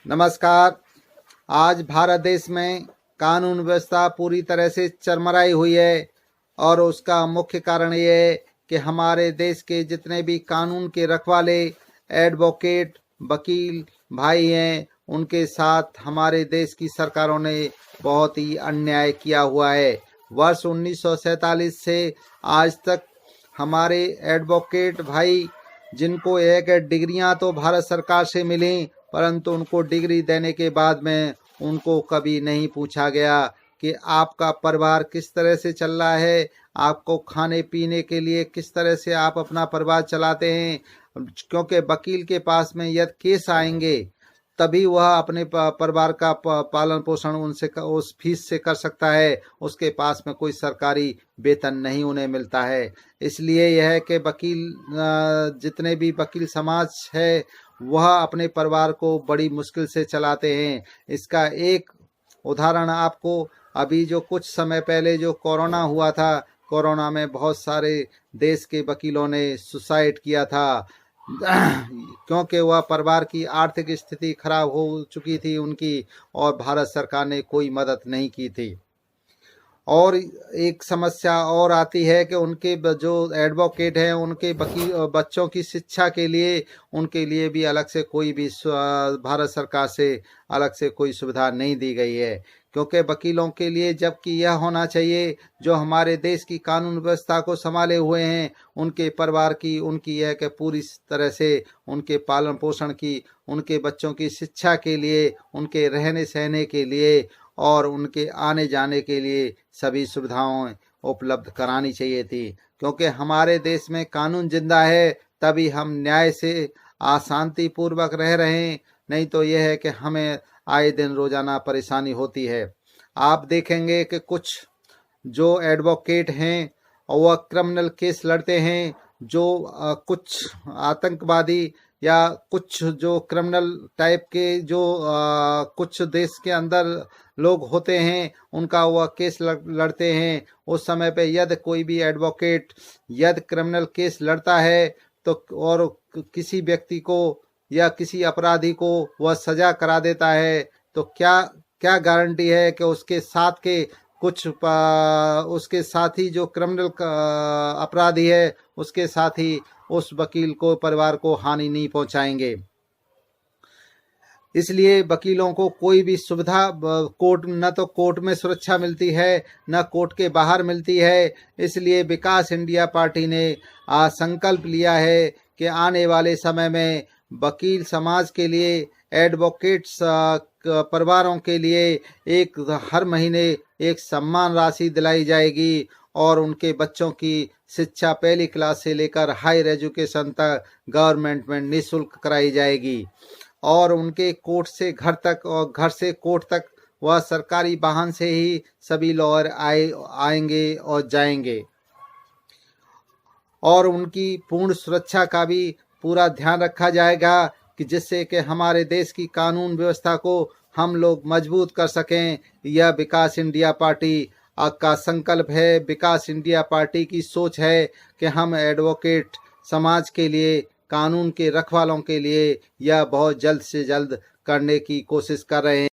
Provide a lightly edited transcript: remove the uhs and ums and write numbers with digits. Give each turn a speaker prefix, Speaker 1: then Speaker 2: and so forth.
Speaker 1: नमस्कार। आज भारत देश में कानून व्यवस्था पूरी तरह से चरमराई हुई है और उसका मुख्य कारण ये है कि हमारे देश के जितने भी कानून के रखवाले, एडवोकेट, वकील भाई हैं, उनके साथ हमारे देश की सरकारों ने बहुत ही अन्याय किया हुआ है। वर्ष 1947 से आज तक हमारे एडवोकेट भाई, जिनको एक डिग्रियां तो भारत सरकार से मिली, परंतु उनको डिग्री देने के बाद में उनको कभी नहीं पूछा गया कि आपका परिवार किस तरह से चल रहा है, आपको खाने पीने के लिए किस तरह से आप अपना परिवार चलाते हैं। क्योंकि वकील के पास में यदि केस आएंगे तभी वह अपने परिवार का पालन पोषण उनसे उस फीस से कर सकता है। उसके पास में कोई सरकारी वेतन नहीं उन्हें मिलता है। इसलिए यह है कि वकील, जितने भी वकील समाज है, वह अपने परिवार को बड़ी मुश्किल से चलाते हैं। इसका एक उदाहरण आपको, अभी जो कुछ समय पहले जो कोरोना हुआ था, कोरोना में बहुत सारे देश के वकीलों ने सुसाइड किया था क्योंकि वह परिवार की आर्थिक स्थिति खराब हो चुकी थी उनकी, और भारत सरकार ने कोई मदद नहीं की थी। और एक समस्या और आती है कि उनके जो एडवोकेट हैं, उनके बच्चों की शिक्षा के लिए उनके लिए भी अलग से कोई भी भारत सरकार से अलग से कोई सुविधा नहीं दी गई है। क्योंकि वकीलों के लिए जबकि यह होना चाहिए जो हमारे देश की कानून व्यवस्था को संभाले हुए हैं, उनके परिवार की, उनकी यह कि पूरी तरह से उनके पालन पोषण की, उनके बच्चों की शिक्षा के लिए, उनके रहने सहने के लिए और उनके आने जाने के लिए सभी सुविधाएं उपलब्ध करानी चाहिए थी। क्योंकि हमारे देश में कानून जिंदा है तभी हम न्याय से अशांति पूर्वक रह रहे हैं, नहीं तो यह है कि हमें आए दिन रोजाना परेशानी होती है। आप देखेंगे कि कुछ जो एडवोकेट हैं वह क्रिमिनल केस लड़ते हैं, जो कुछ आतंकवादी या कुछ जो क्रिमिनल टाइप के जो कुछ देश के अंदर लोग होते हैं, उनका वह केस लड़ते हैं। उस समय पे यदि कोई भी एडवोकेट यदि क्रिमिनल केस लड़ता है तो और किसी व्यक्ति को या किसी अपराधी को वह सजा करा देता है, तो क्या क्या गारंटी है कि उसके साथ के कुछ उसके साथी जो क्रिमिनल अपराधी है, उसके साथी उस वकील को, परिवार को हानि नहीं पहुंचाएंगे। इसलिए वकीलों को कोई भी सुविधा कोर्ट, न तो कोर्ट में सुरक्षा मिलती है न कोर्ट के बाहर मिलती है। इसलिए विकास इंडिया पार्टी ने संकल्प लिया है कि आने वाले समय में वकील समाज के लिए, एडवोकेट्स परिवारों के लिए हर महीने एक सम्मान राशि दिलाई जाएगी और उनके बच्चों की शिक्षा पहली क्लास से लेकर हायर एजुकेशन तक गवर्नमेंट में निःशुल्क कराई जाएगी। और उनके कोर्ट से घर तक और घर से कोर्ट तक वह सरकारी वाहन से ही सभी लॉयर आएंगे और जाएंगे। और उनकी पूर्ण सुरक्षा का भी पूरा ध्यान रखा जाएगा कि जिससे कि हमारे देश की कानून व्यवस्था को हम लोग मजबूत कर सकें। यह विकास इंडिया पार्टी का संकल्प है। विकास इंडिया पार्टी की सोच है कि हम एडवोकेट समाज के लिए, कानून के रखवालों के लिए यह बहुत जल्द से जल्द करने की कोशिश कर रहे हैं।